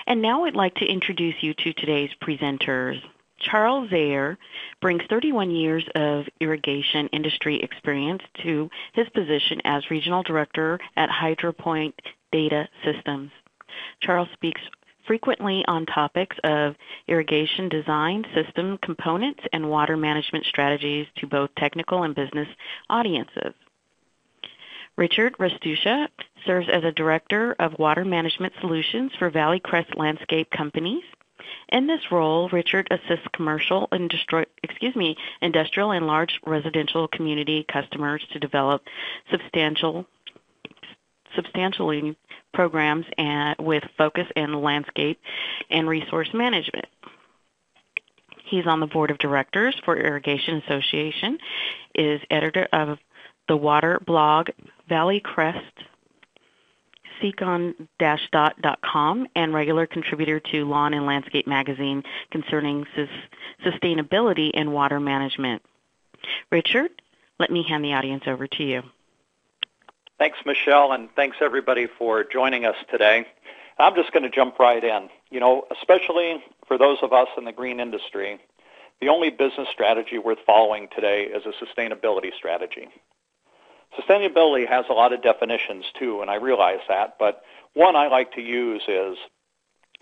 And now I'd like to introduce you to today's presenters. Charles Zaher brings 31 years of irrigation industry experience to his position as Regional Director at HydroPoint Data Systems. Charles speaks frequently on topics of irrigation design, system components, and water management strategies to both technical and business audiences. Richard Restuccia serves as a Director of Water Management Solutions for ValleyCrest Landscape Companies. In this role, Richard assists commercial, industrial, and large residential community customers to develop substantially programs with focus in landscape and resource management. He's on the board of directors for Irrigation Association, is editor of the water blog ValleyCrest, seacon-dot.com, and regular contributor to Lawn and Landscape magazine concerning sustainability and water management. Richard, let me hand the audience over to you. Thanks, Michelle, and thanks everybody for joining us today. I'm just going to jump right in. You know, especially for those of us in the green industry, the only business strategy worth following today is a sustainability strategy. Sustainability has a lot of definitions too, and I realize that, but one I like to use is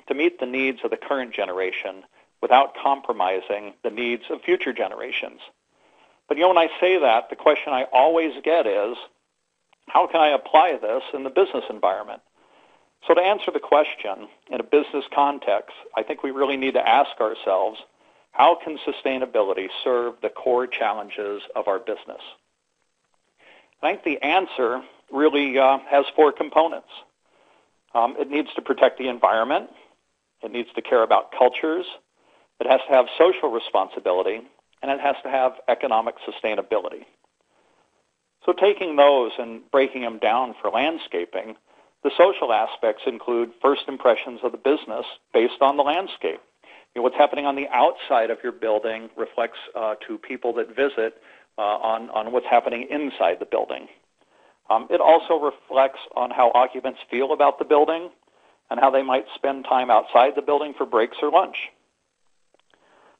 to meet the needs of the current generation without compromising the needs of future generations. But you know, when I say that, the question I always get is, how can I apply this in the business environment? So to answer the question in a business context, I think we really need to ask ourselves, how can sustainability serve the core challenges of our business? I think the answer really has four components. It needs to protect the environment. It needs to care about cultures. It has to have social responsibility, and it has to have economic sustainability. So taking those and breaking them down for landscaping, the social aspects include first impressions of the business based on the landscape. You know, what's happening on the outside of your building reflects to people that visit on what's happening inside the building. It also reflects on how occupants feel about the building and how they might spend time outside the building for breaks or lunch.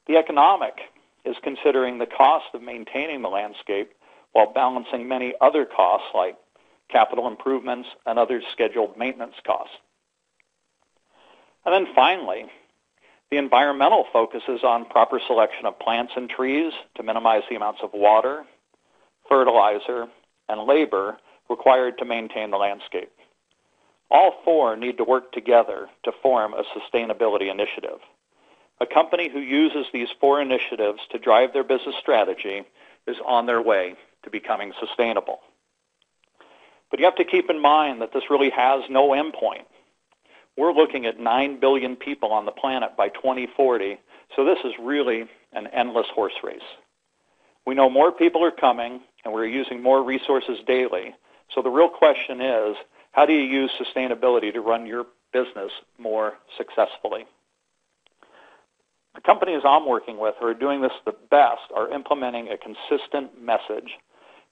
The economic is considering the cost of maintaining the landscape while balancing many other costs like capital improvements and other scheduled maintenance costs. And then finally, the environmental focuses on proper selection of plants and trees to minimize the amounts of water, fertilizer, and labor required to maintain the landscape. All four need to work together to form a sustainability initiative. A company who uses these four initiatives to drive their business strategy is on their way to becoming sustainable. But you have to keep in mind that this really has no endpoint. We're looking at 9 billion people on the planet by 2040, so this is really an endless horse race. We know more people are coming, and we're using more resources daily, so the real question is, how do you use sustainability to run your business more successfully? The companies I'm working with who are doing this the best are implementing a consistent message,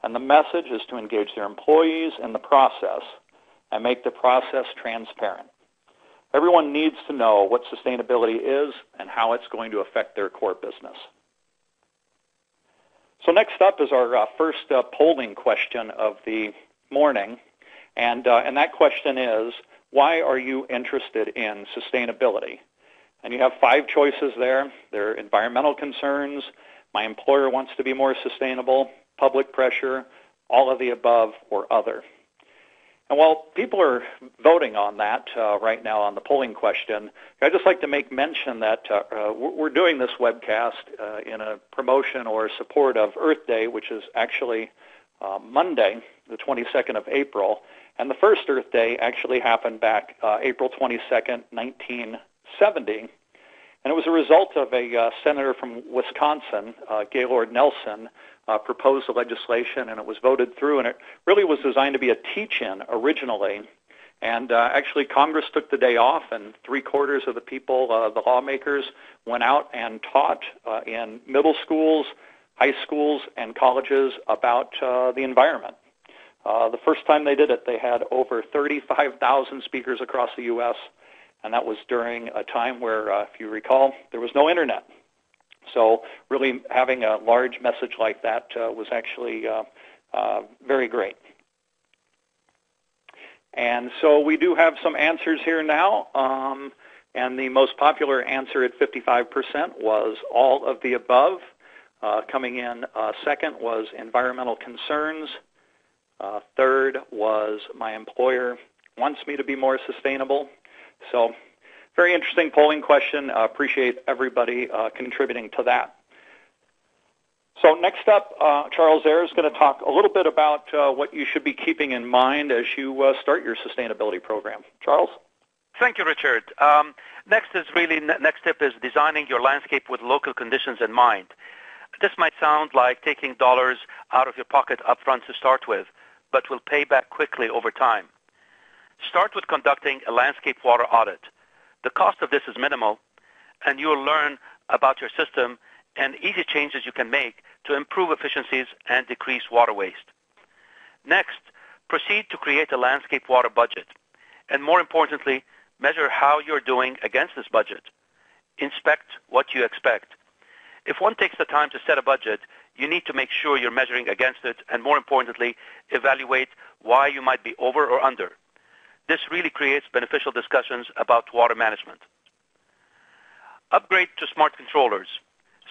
and the message is to engage their employees in the process and make the process transparent. Everyone needs to know what sustainability is and how it's going to affect their core business. So next up is our first polling question of the morning, and that question is, why are you interested in sustainability? And you have 5 choices there. There are environmental concerns, my employer wants to be more sustainable, public pressure, all of the above, or other. And while people are voting on that right now on the polling question, I'd just like to make mention that we're doing this webcast in a promotion or support of Earth Day, which is actually Monday, the 22nd of April. And the first Earth Day actually happened back April 22nd, 1970. And it was a result of a senator from Wisconsin, Gaylord Nelson, proposed the legislation, and it was voted through, and it really was designed to be a teach-in originally. And actually, Congress took the day off, and 3/4 of the people, the lawmakers, went out and taught in middle schools, high schools, and colleges about the environment. The first time they did it, they had over 35,000 speakers across the U.S., and that was during a time where, if you recall, there was no internet. So really having a large message like that was actually very great. And so we do have some answers here now, and the most popular answer at 55% was all of the above. Coming in second was environmental concerns. Third was my employer wants me to be more sustainable. So very interesting polling question. Appreciate everybody contributing to that. So next up, Charles Zaher is going to talk a little bit about what you should be keeping in mind as you start your sustainability program. Charles? Thank you, Richard. Next tip is designing your landscape with local conditions in mind. This might sound like taking dollars out of your pocket up front to start with, but will pay back quickly over time. Start with conducting a landscape water audit. The cost of this is minimal, and you will learn about your system and easy changes you can make to improve efficiencies and decrease water waste. Next, proceed to create a landscape water budget, and more importantly, measure how you're doing against this budget. Inspect what you expect. If one takes the time to set a budget, you need to make sure you're measuring against it, and more importantly, evaluate why you might be over or under. This really creates beneficial discussions about water management. Upgrade to smart controllers.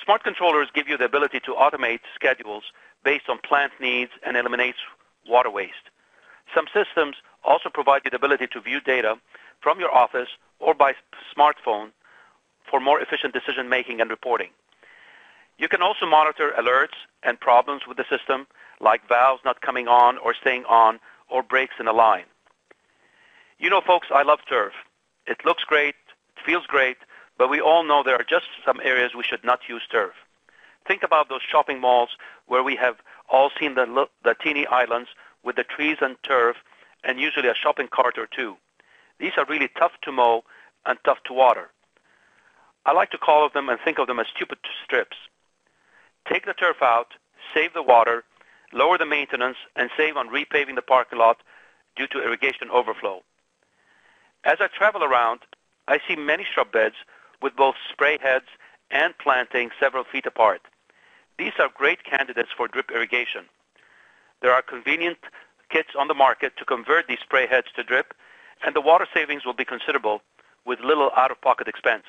Smart controllers give you the ability to automate schedules based on plant needs and eliminates water waste. Some systems also provide you the ability to view data from your office or by smartphone for more efficient decision-making and reporting. You can also monitor alerts and problems with the system, like valves not coming on or staying on, or breaks in a line. You know, folks, I love turf. It looks great, it feels great, but we all know there are just some areas we should not use turf. Think about those shopping malls where we have all seen the teeny islands with the trees and turf and usually a shopping cart or two. These are really tough to mow and tough to water. I like to call them and think of them as stupid strips. Take the turf out, save the water, lower the maintenance, and save on repaving the parking lot due to irrigation overflow. As I travel around, I see many shrub beds with both spray heads and planting several feet apart. These are great candidates for drip irrigation. There are convenient kits on the market to convert these spray heads to drip, and the water savings will be considerable with little out-of-pocket expense.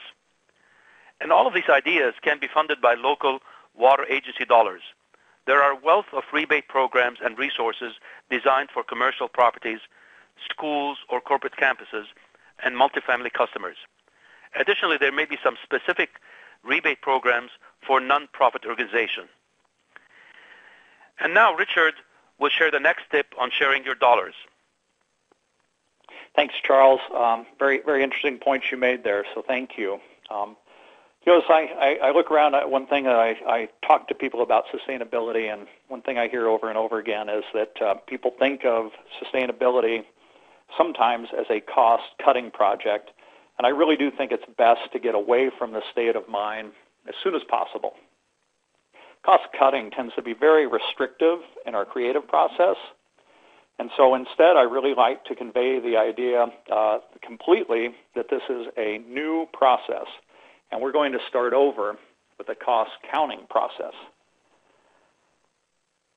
And all of these ideas can be funded by local water agency dollars. There are a wealth of rebate programs and resources designed for commercial properties, schools or corporate campuses, and multifamily customers. Additionally, there may be some specific rebate programs for non-profit organizations. And now Richard will share the next tip on sharing your dollars. Thanks, Charles. Very, very interesting points you made there, so thank you. As I look around, one thing that I talk to people about sustainability, and one thing I hear over and over again is that people think of sustainability sometimes as a cost-cutting project, and I really do think it's best to get away from the state of mind as soon as possible. Cost-cutting tends to be very restrictive in our creative process, and so instead I really like to convey the idea completely that this is a new process, and we're going to start over with a cost-counting process.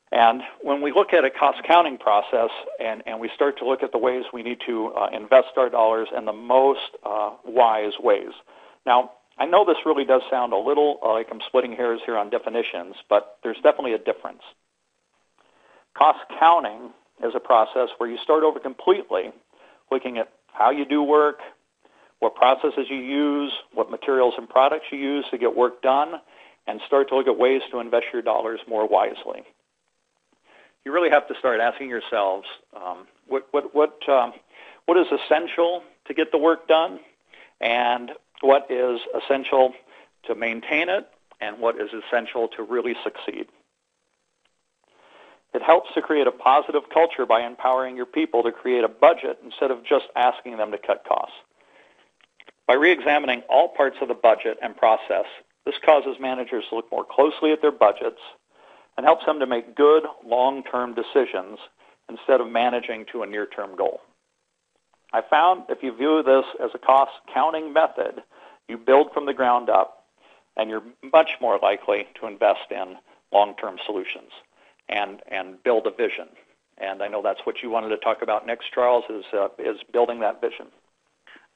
And when we look at a cost-counting process and we start to look at the ways we need to invest our dollars in the most wise ways. Now, I know this really does sound a little like I'm splitting hairs here on definitions, but there's definitely a difference. Cost-counting is a process where you start over completely, looking at how you do work, what processes you use, what materials and products you use to get work done, and start to look at ways to invest your dollars more wisely. You really have to start asking yourselves, what is essential to get the work done, and what is essential to maintain it, and what is essential to really succeed. It helps to create a positive culture by empowering your people to create a budget instead of just asking them to cut costs. By re-examining all parts of the budget and process, this causes managers to look more closely at their budgets and helps them to make good long-term decisions instead of managing to a near-term goal. I found if you view this as a cost counting method, you build from the ground up, and you're much more likely to invest in long-term solutions and build a vision. And I know that's what you wanted to talk about next, Charles, is building that vision.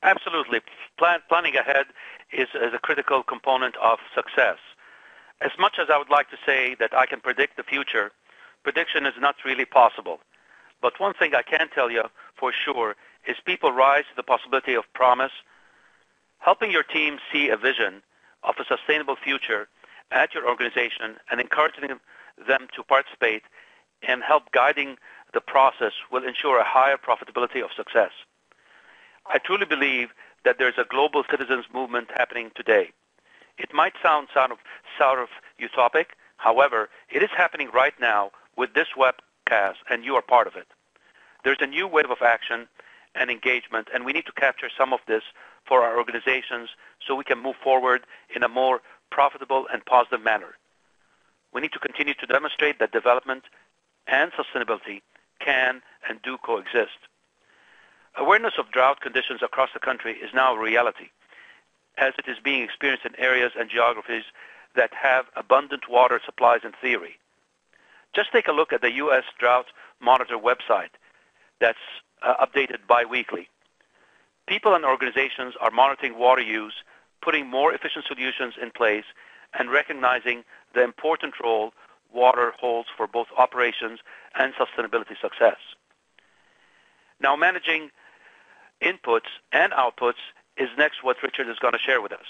Absolutely. Planning ahead is a critical component of success. As much as I would like to say that I can predict the future, prediction is not really possible. But one thing I can tell you for sure is people rise to the possibility of promise. Helping your team see a vision of a sustainable future at your organization and encouraging them to participate and help guiding the process will ensure a higher profitability of success. I truly believe that there's a global citizens movement happening today. It might sound sort of utopic. However, it is happening right now with this webcast, and you are part of it. There's a new wave of action and engagement, and we need to capture some of this for our organizations so we can move forward in a more profitable and positive manner. We need to continue to demonstrate that development and sustainability can and do coexist. Awareness of drought conditions across the country is now a reality, as it is being experienced in areas and geographies that have abundant water supplies in theory. Just take a look at the U.S. Drought Monitor website that's updated biweekly. People and organizations are monitoring water use, putting more efficient solutions in place, and recognizing the important role water holds for both operations and sustainability success. Now, managing inputs and outputs is next what Richard is going to share with us.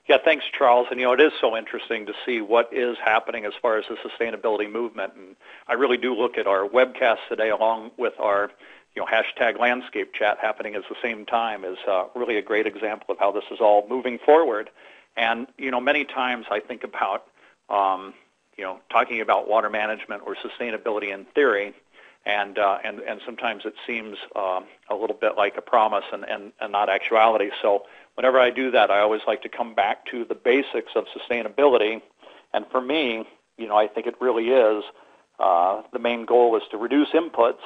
Yeah, thanks, Charles. And, it is so interesting to see what is happening as far as the sustainability movement. And I really do look at our webcast today along with our, hashtag landscape chat happening at the same time is really a great example of how this is all moving forward. And, many times I think about, talking about water management or sustainability in theory, and sometimes it seems a little bit like a promise and not actuality. So whenever I do that, I always like to come back to the basics of sustainability. And for me, I think it really is the main goal is to reduce inputs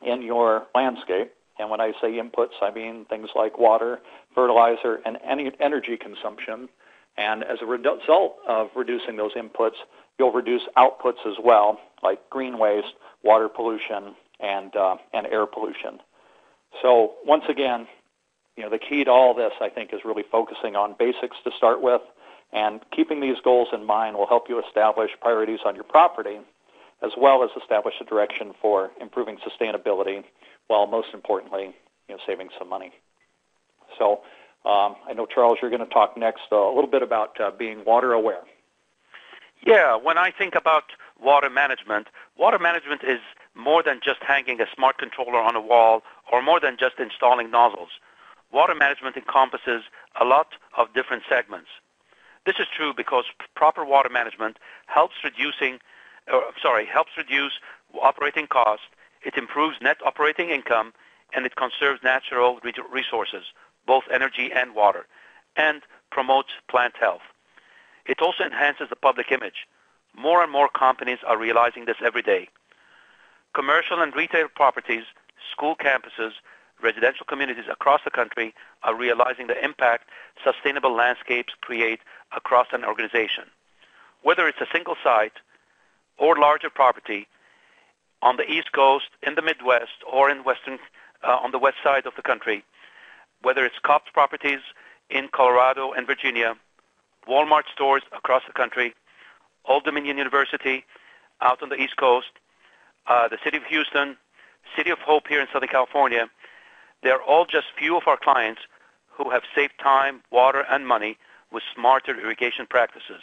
in your landscape. And when I say inputs, I mean things like water, fertilizer, and any energy consumption. And as a result of reducing those inputs, you'll reduce outputs as well, like green waste, water pollution, and air pollution. So once again, the key to all this, I think, is really focusing on basics to start with, and keeping these goals in mind will help you establish priorities on your property, as well as establish a direction for improving sustainability, while most importantly, saving some money. So I know, Charles, you're going to talk next a little bit about being water aware. Yeah, when I think about water management is more than just hanging a smart controller on a wall or more than just installing nozzles. Water management encompasses a lot of different segments. This is true because proper water management helps reduce operating costs, it improves net operating income, and it conserves natural resources, both energy and water, and promotes plant health. It also enhances the public image. More and more companies are realizing this every day. Commercial and retail properties, school campuses, residential communities across the country are realizing the impact sustainable landscapes create across an organization. Whether it's a single site or larger property on the East Coast, in the Midwest, or in on the west side of the country, whether it's Cops properties in Colorado and Virginia, Walmart stores across the country, Old Dominion University out on the East Coast, the City of Houston, City of Hope here in Southern California, they're all just few of our clients who have saved time, water, and money with smarter irrigation practices.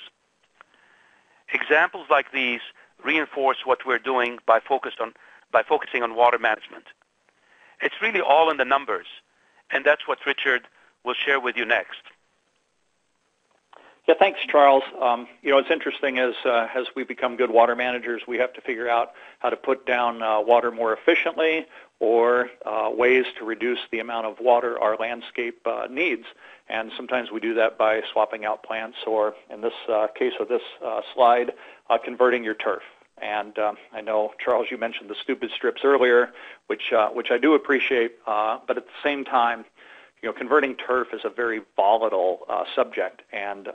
Examples like these reinforce what we're doing by focusing on water management. It's really all in the numbers, and that's what Richard will share with you next. Yeah, thanks, Charles. It's interesting as we become good water managers, we have to figure out how to put down water more efficiently or ways to reduce the amount of water our landscape needs. And sometimes we do that by swapping out plants or, in this case of this slide, converting your turf. And I know, Charles, you mentioned the stupid strips earlier, which I do appreciate, but at the same time, converting turf is a very volatile subject, and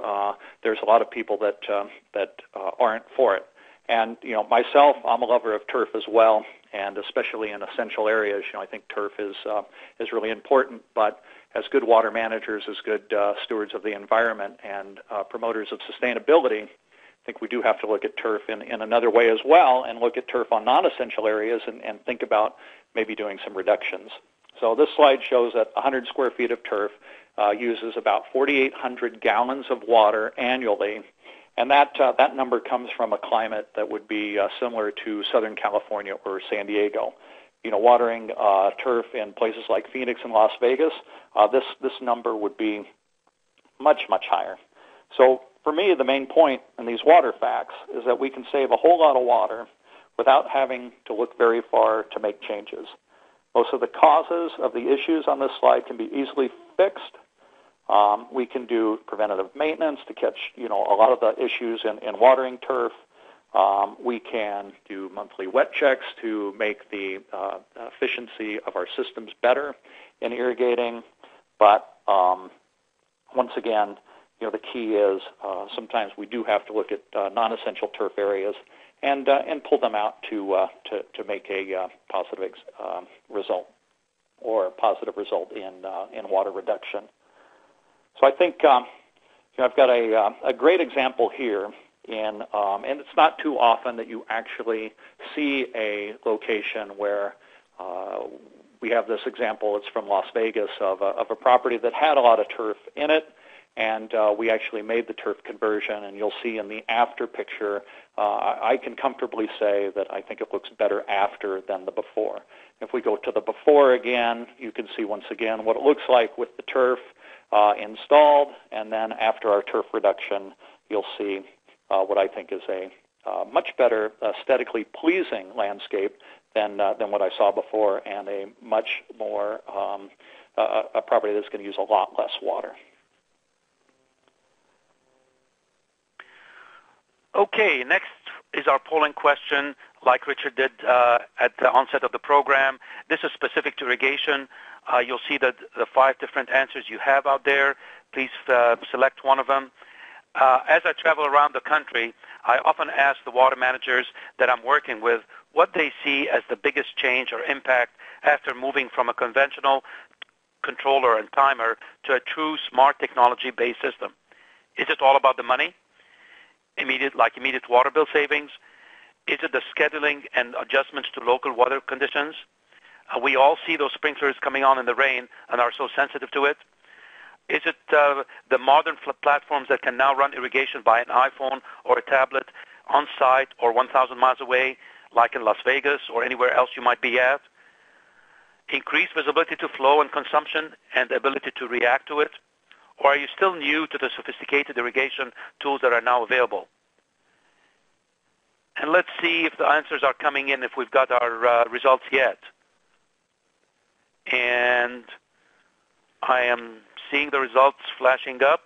there's a lot of people that aren't for it. And myself, I'm a lover of turf as well, and especially in essential areas. I think turf is really important. But as good water managers, as good stewards of the environment, and promoters of sustainability, I think we do have to look at turf in another way as well, and look at turf on non-essential areas, and think about maybe doing some reductions. So this slide shows that 100 square feet of turf uses about 4,800 gallons of water annually, and that number comes from a climate that would be similar to Southern California or San Diego. Watering turf in places like Phoenix and Las Vegas, this number would be much, much higher. So for me, the main point in these water facts is that we can save a whole lot of water without having to look very far to make changes. Most of the causes of the issues on this slide can be easily fixed. We can do preventative maintenance to catch, a lot of the issues in watering turf. We can do monthly wet checks to make the efficiency of our systems better in irrigating. But once again, the key is sometimes we do have to look at non-essential turf areas and pull them out to make a positive result, or a positive result in water reduction. So I think I've got a great example here and it's not too often that you actually see a location where we have this example. It's from Las Vegas of a property that had a lot of turf in it. And we actually made the turf conversion, and you'll see in the after picture, I can comfortably say that I think it looks better after than the before. If we go to the before again, you can see once again what it looks like with the turf installed, and then after our turf reduction, you'll see what I think is a much better aesthetically pleasing landscape than what I saw before, and a much more a property that's going to use a lot less water. Okay, next is our polling question, like Richard did at the onset of the program. This is specific to irrigation. You'll see the 5 different answers you have out there. Please select one of them. As I travel around the country, I often ask the water managers that I'm working with what they see as the biggest change or impact after moving from a conventional controller and timer to a true smart technology-based system. Is it all about the money? Immediate water bill savings? Is it the scheduling and adjustments to local weather conditions? We all see those sprinklers coming on in the rain and are so sensitive to it. Is it the modern platforms that can now run irrigation by an iPhone or a tablet on site or 1,000 miles away, like in Las Vegas or anywhere else you might be at? Increased visibility to flow and consumption and the ability to react to it? Or are you still new to the sophisticated irrigation tools that are now available? And let's see if the answers are coming in, if we've got our results yet. And I am seeing the results flashing up.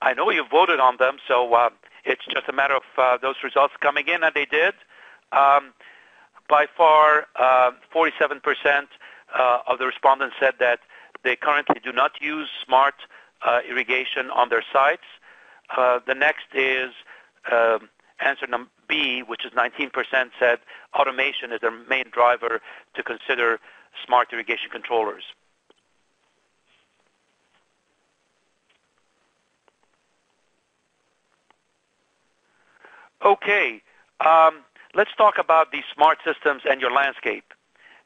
I know you voted on them, so it's just a matter of those results coming in, and they did. By far, 47% of the respondents said that they currently do not use smart irrigation on their sites. The next is answer number B, which is 19% said automation is their main driver to consider smart irrigation controllers. Okay, let's talk about these smart systems and your landscape.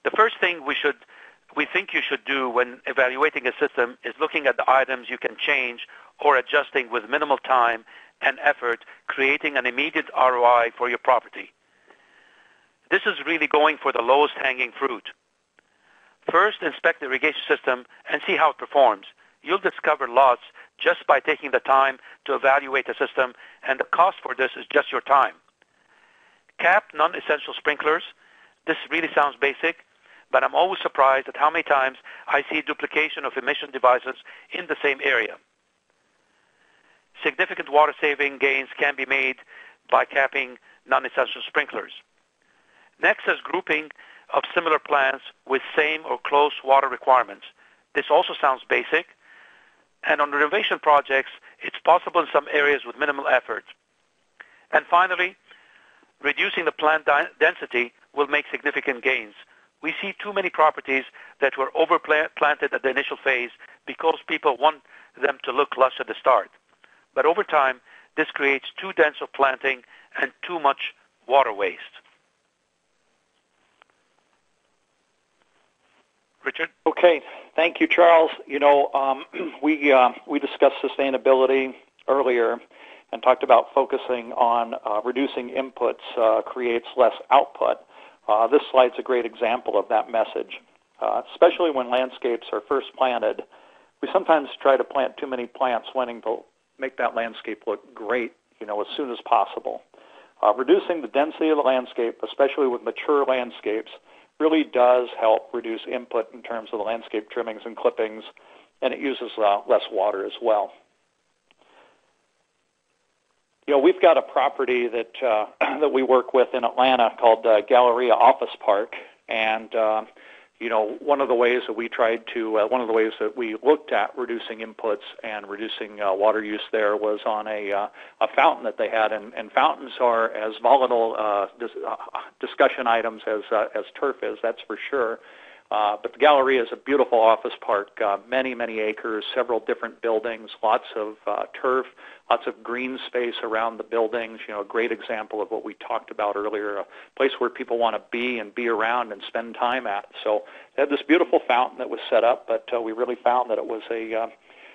The first thing we think you should do when evaluating a system is looking at the items you can change or adjusting with minimal time and effort, creating an immediate ROI for your property. This is really going for the lowest hanging fruit. First, inspect the irrigation system and see how it performs. You'll discover lots just by taking the time to evaluate the system, and the cost for this is just your time. Cap non-essential sprinklers. This really sounds basic, but I'm always surprised at how many times I see duplication of emission devices in the same area. Significant water-saving gains can be made by capping non-essential sprinklers. Next is grouping of similar plants with same or close water requirements. This also sounds basic, and on renovation projects, it's possible in some areas with minimal effort. And finally, reducing the plant density will make significant gains. We see too many properties that were overplanted at the initial phase because people want them to look lush at the start. But over time, this creates too dense of planting and too much water waste. Richard? Okay, thank you, Charles. You know, we discussed sustainability earlier and talked about focusing on reducing inputs creates less output. This slide's a great example of that message. Especially when landscapes are first planted, we sometimes try to plant too many plants wanting to make that landscape look great, you know, as soon as possible. Reducing the density of the landscape, especially with mature landscapes, really does help reduce input in terms of the landscape trimmings and clippings, and it uses less water as well. You know, we've got a property that that we work with in Atlanta called Galleria Office Park, and you know, one of the ways that we looked at reducing inputs and reducing water use there was on a fountain that they had, and fountains are as volatile discussion items as turf is, that's for sure. But the Galleria is a beautiful office park, many acres, several different buildings, lots of turf, lots of green space around the buildings, you know, a great example of what we talked about earlier, a place where people want to be around and spend time at. So they had this beautiful fountain that was set up, but we really found that it was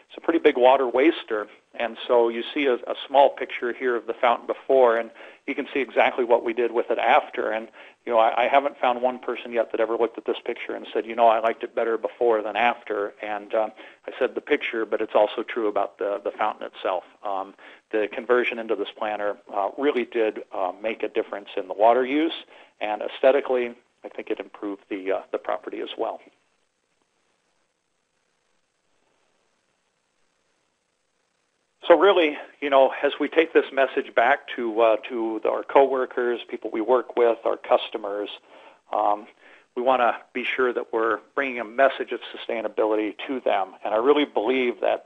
it's a pretty big water waster. And so you see a small picture here of the fountain before, and you can see exactly what we did with it after. And, you know, I haven't found one person yet that ever looked at this picture and said, you know, I liked it better before than after. And I said the picture, but it's also true about the fountain itself. The conversion into this planter really did make a difference in the water use, and aesthetically, I think it improved the property as well. So really, you know, as we take this message back to our coworkers, people we work with, our customers, we want to be sure that we're bringing a message of sustainability to them. And I really believe that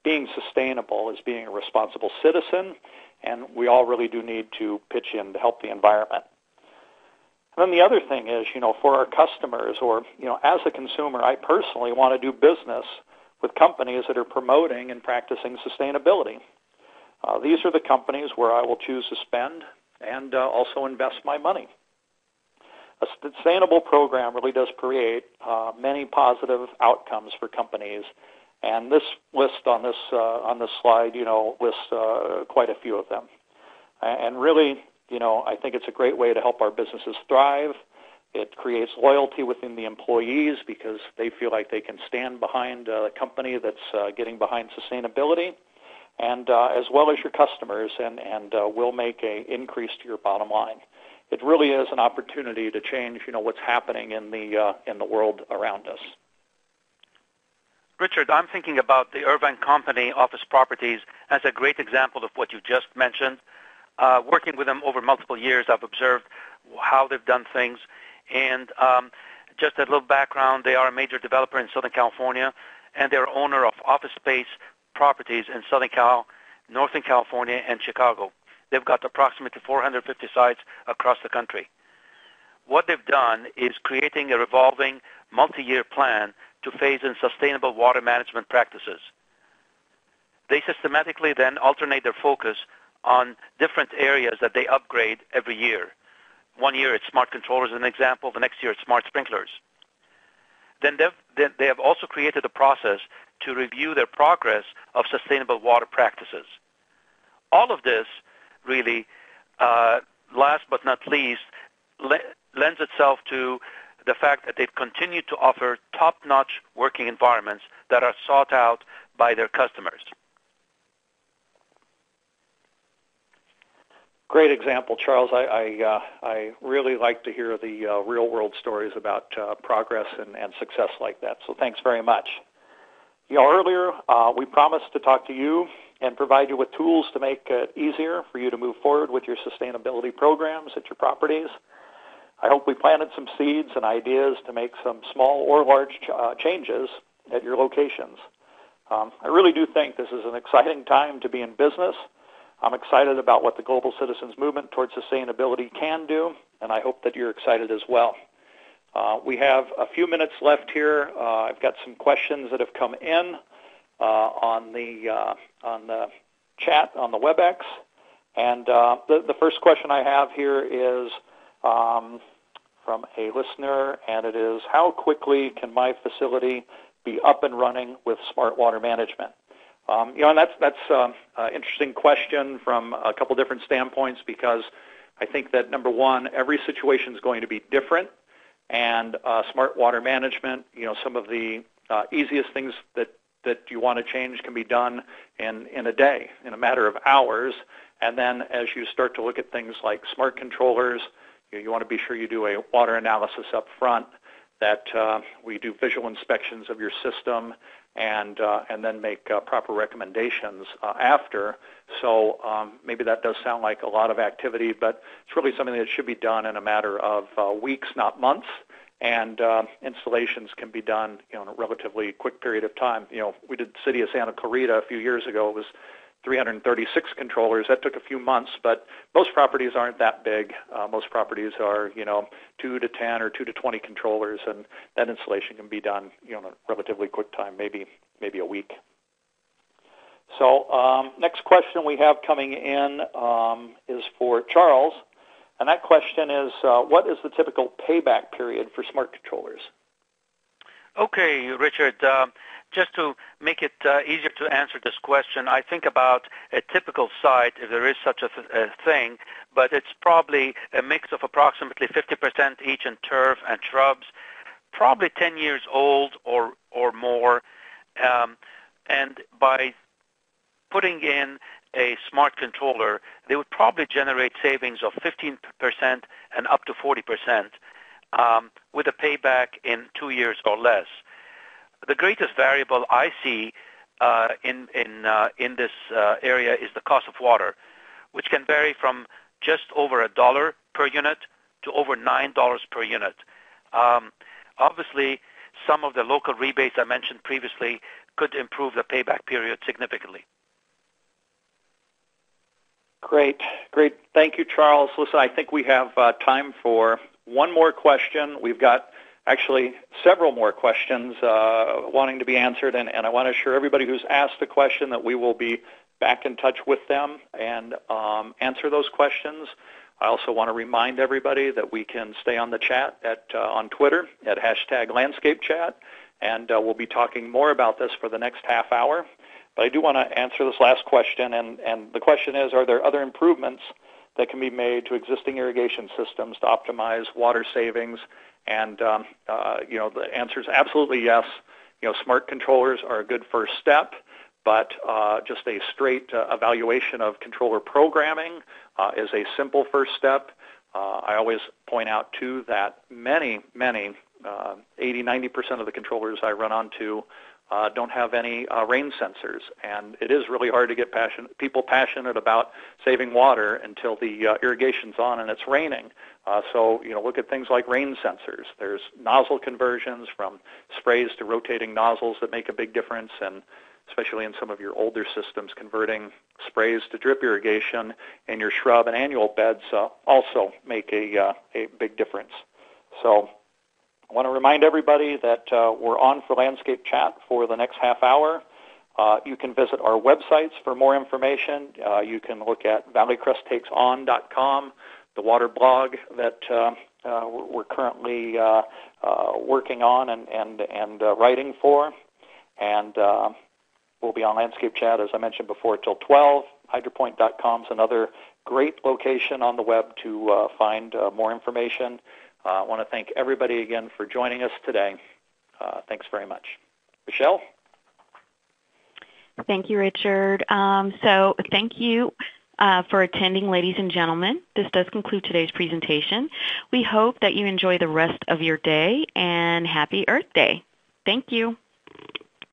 being sustainable is being a responsible citizen, and we all really do need to pitch in to help the environment. And then the other thing is, you know, for our customers, or, you know, as a consumer, I personally want to do business with companies that are promoting and practicing sustainability. These are the companies where I will choose to spend and also invest my money. A sustainable program really does create many positive outcomes for companies, and this list on this slide, you know, lists quite a few of them. And really, you know, I think it's a great way to help our businesses thrive. It creates loyalty within the employees because they feel like they can stand behind a company that's getting behind sustainability, and as well as your customers, and will make an increase to your bottom line. It really is an opportunity to change, you know, what's happening in the world around us. Richard, I'm thinking about the Irvine Company office properties as a great example of what you just mentioned. Working with them over multiple years, I've observed how they've done things. And just a little background, they are a major developer in Southern California, and they're owner of office space properties in Southern Cal, Northern California, and Chicago. They've got approximately 450 sites across the country. What they've done is creating a revolving multi-year plan to phase in sustainable water management practices. They systematically then alternate their focus on different areas that they upgrade every year. One year it's smart controllers as an example. The next year it's smart sprinklers. Then they have also created a process to review their progress of sustainable water practices. All of this really, last but not least, lends itself to the fact that they've continued to offer top-notch working environments that are sought out by their customers. Great example, Charles. I really like to hear the real-world stories about progress and success like that, so thanks very much. Earlier we promised to talk to you and provide you with tools to make it easier for you to move forward with your sustainability programs at your properties. I hope we planted some seeds and ideas to make some small or large changes at your locations. I really do think this is an exciting time to be in business. I'm excited about what the global citizens movement towards sustainability can do, and I hope that you're excited as well. We have a few minutes left here. I've got some questions that have come in on the chat on the WebEx, and the first question I have here is from a listener, and it is, how quickly can my facility be up and running with smart water management? And that's an interesting question from a couple different standpoints, because I think that, number one, every situation is going to be different, and smart water management, some of the easiest things that you want to change can be done in a day, in a matter of hours. And then as you start to look at things like smart controllers, you want to be sure you do a water analysis up front, that we do visual inspections of your system, and then make proper recommendations after. So maybe that does sound like a lot of activity, but it's really something that should be done in a matter of weeks, not months. And installations can be done, in a relatively quick period of time. We did the city of Santa Clarita a few years ago. It was 336 controllers. That took a few months, but most properties aren't that big. Most properties are, 2 to 10 or 2 to 20 controllers, and that installation can be done, in a relatively quick time, maybe a week. So next question we have coming in is for Charles, and that question is, what is the typical payback period for smart controllers? Okay, Richard. Just to make it easier to answer this question, I think about a typical site, if there is such a thing, but it's probably a mix of approximately 50% each in turf and shrubs, probably 10 years old or more, and by putting in a smart controller, they would probably generate savings of 15% and up to 40%, with a payback in 2 years or less. The greatest variable I see in this area is the cost of water, which can vary from just over $1 per unit to over $9 per unit. Obviously, some of the local rebates I mentioned previously could improve the payback period significantly. Great. Thank you, Charles. Listen, I think we have time for one more question. We've got actually several more questions wanting to be answered, and I want to assure everybody who's asked a question that we will be back in touch with them and answer those questions. I also want to remind everybody that we can stay on the chat on Twitter at #LandscapeChat, and we'll be talking more about this for the next half hour. But I do want to answer this last question, and the question is, are there other improvements that can be made to existing irrigation systems to optimize water savings? And the answer is absolutely yes. Smart controllers are a good first step, but just a straight evaluation of controller programming is a simple first step. I always point out too that many 80-90% of the controllers I run onto don't have any rain sensors, and it is really hard to get people passionate about saving water until the irrigation's on and it's raining. So look at things like rain sensors. There's nozzle conversions from sprays to rotating nozzles that make a big difference, and especially in some of your older systems, converting sprays to drip irrigation in your shrub and annual beds also make a big difference. So I want to remind everybody that we're on for Landscape Chat for the next half hour. You can visit our websites for more information. You can look at ValleyCrestTakesOn.com, the water blog that we're currently working on and writing for. And we'll be on Landscape Chat, as I mentioned before, till 12. HydroPoint.com is another great location on the web to find more information. I want to thank everybody again for joining us today. Thanks very much. Michelle? Thank you, Richard. So thank you for attending, ladies and gentlemen. This does conclude today's presentation. We hope that you enjoy the rest of your day, and happy Earth Day. Thank you.